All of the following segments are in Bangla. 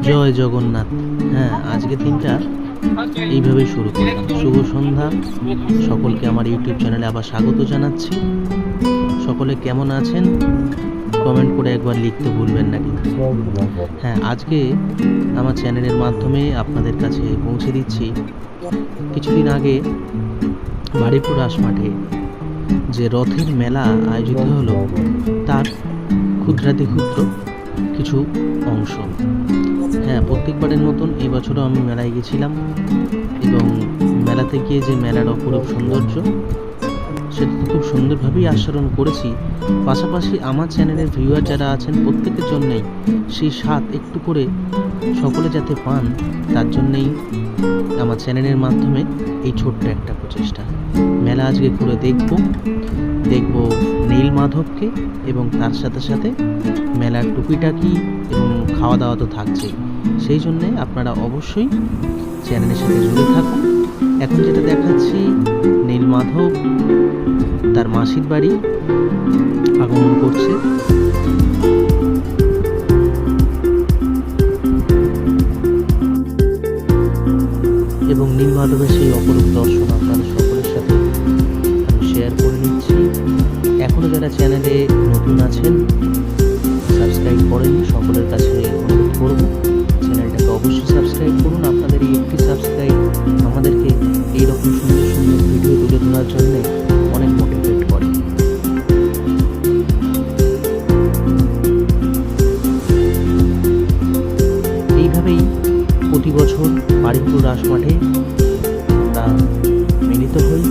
জয় জগন্নাথ। হ্যাঁ, আজকের দিনটা এইভাবেই শুরু করলাম। শুভ সন্ধ্যা, সকলকে আমার ইউটিউব চ্যানেলে আবার স্বাগত জানাচ্ছি। সকলে কেমন আছেন কমেন্ট করে একবার লিখতে ভুলবেন না কিন্তু। হ্যাঁ, আজকে আমার চ্যানেলের মাধ্যমে আপনাদের কাছে পৌঁছে দিচ্ছি কিছুদিন আগে বারুইপুর রাসমাঠে যে রথের মেলা আয়োজিত হলো তার ক্ষুদ্রাতি ক্ষুদ্র কিছু অংশ। হ্যাঁ, প্রত্যেকবারের মতন এবছরও আমি মেলায় গেছিলাম এবং মেলাতে গিয়ে যে মেলার অপরূপ সৌন্দর্য সেটা খুব সুন্দরভাবেই আস্বাদন করেছি। পাশাপাশি আমার চ্যানেলের ভিউয়ার যারা আছেন প্রত্যেকের জন্যেই সেই স্বাদ একটু করে সকলে যাতে পান তার জন্যেই আমার চ্যানেলের মাধ্যমে এই ছোট্ট একটা প্রচেষ্টা। মেলা আজকে ঘুরে দেখব নীল মাধবকে এবং তার সাথে সাথে মেলার টুকিটাকি এবং খাওয়া দাওয়া তো থাকছেই। সেই জন্যে আপনারা অবশ্যই চ্যানেলের সাথে জুড়ে থাকুন। এখন যেটা দেখাচ্ছি, নীল মাধব তার মাসির বাড়ি আগমন করছে। এবং নীল মাধবের সেই অপরূপ দর্শন আপনাদের সকলের সাথে আমি শেয়ার করে নিচ্ছি। এখনও যারা চ্যানেলে নতুন আছেন, সাবস্ক্রাইব করেননি, সকলের কাছে অনুরোধ করব চ্যানেলটাকে অবশ্যই সাবস্ক্রাইব করুন। আপনাদের এই একটি সাবস্ক্রাইব আমাদেরকে এইরকম সুন্দর সুন্দর ভিডিও তুলে ধরার জন্য অনেক মোটিভেট করে। এইভাবেই প্রতি বছর বারুইপুর রাসমাঠে আমরা মিলিত হই,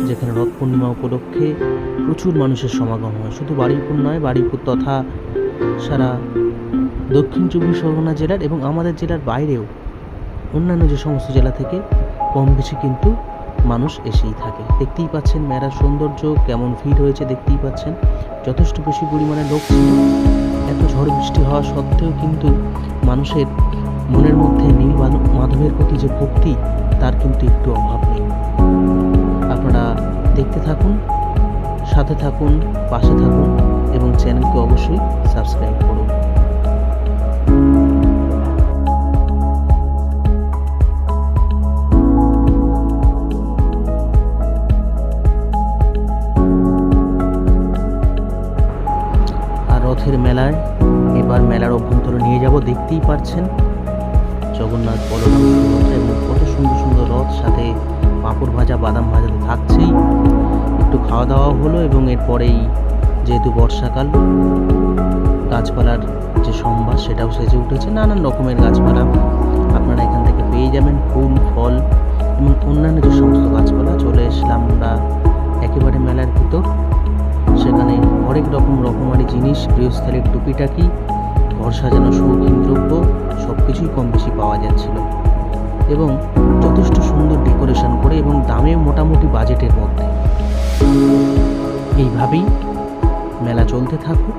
যেখানে রথ পূর্ণিমা উপলক্ষে প্রচুর মানুষের সমাগম হয়। শুধু বারুইপুর নয়, বারুইপুর তথা সারা দক্ষিণ চব্বিশ পরগনা জেলার এবং আমাদের জেলার বাইরেও অন্যান্য যে সমস্ত জেলা থেকে কম বেশি কিন্তু মানুষ এসেই থাকে। দেখতেই পাচ্ছেন মেলার সৌন্দর্য কেমন ভিড় হয়েছে, দেখতেই পাচ্ছেন যথেষ্ট বেশি পরিমাণে লোক ছিল। এত ঝড় বৃষ্টি হওয়া সত্ত্বেও কিন্তু মানুষের মনের মধ্যে নীল মাধবের প্রতি যে ভক্তি তার কিন্তু একটু অভাব নেই। আপনারা দেখতে থাকুন, সাথে থাকুন, পাশে থাকুন এবং চ্যানেলকে অবশ্যই সাবস্ক্রাইব করুন। আর রথের মেলায় এবার মেলার অভ্যন্তরে নিয়ে যাব। দেখতেই পাচ্ছেন জগন্নাথ বলরাম এবং কত সুন্দর সুন্দর রথ, সাথে পাঁপড় ভাজা, বাদাম ভাজা তো থাকছেই। একটু খাওয়া দাওয়া হলো এবং এরপরেই যেহেতু বর্ষাকাল, গাছপালার যে সম্ভার সেটাও সেজে উঠেছে। নানান রকমের গাছপালা আপনারা এখান থেকে পেয়ে যাবেন, ফুল, ফল এবং অন্যান্য যে সমস্ত গাছপালা। চলে এসলাম আমরা একেবারে মেলার ভিতর। সেখানে হরেক রকমারি জিনিস, গৃহস্থলের টুকিটাকি, ঘর সাজানো শৌখিন দ্রব্য সব কিছুই কম বেশি পাওয়া যাচ্ছিল এবং যথেষ্ট সুন্দর ডেকোরেশন করে এবং দামেও মোটামুটি বাজেটের মধ্যে। এইভাবেই মেলা চলতে থাকুক।